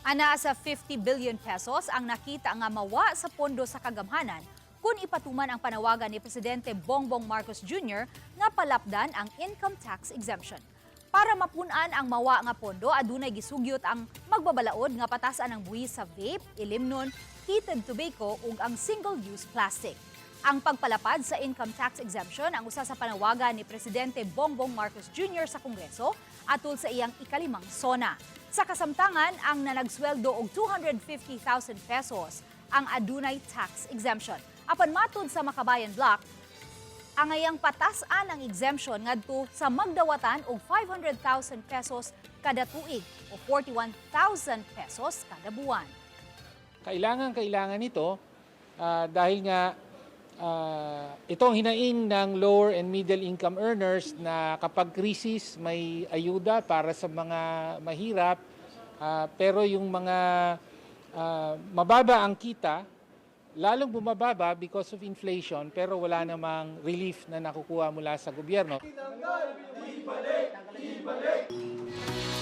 Ana sa 50 billion pesos ang nakita nga mawa sa pondo sa kagamhanan kung ipatuman ang panawagan ni Presidente Bongbong Marcos Jr. nga palapdan ang income tax exemption. Para mapunan ang mawa nga pondo, adunay gisugyot ang magbabalaod nga patasan ang buhis sa vape, ilimnon, heated tobacco ug ang single-use plastic. Ang pagpalapad sa income tax exemption ang usa sa panawagan ni Presidente Bongbong Marcos Jr. sa Kongreso atol sa iyang ikalimang SONA. Sa kasamtangan, ang nanagsweldo og 250,000 pesos ang adunay tax exemption. Apan matud sa Makabayan Block, ang ngayang patasan ang exemption ngadto sa magdawatan og 500,000 pesos kada tuig o 41,000 pesos kada buwan. Kailangan ito dahil nga itong hinaing ng lower and middle income earners na kapag krisis may ayuda para sa mga mahirap, pero yung mga mababa ang kita, lalong bumababa because of inflation, pero wala namang relief na nakukuha mula sa gobyerno.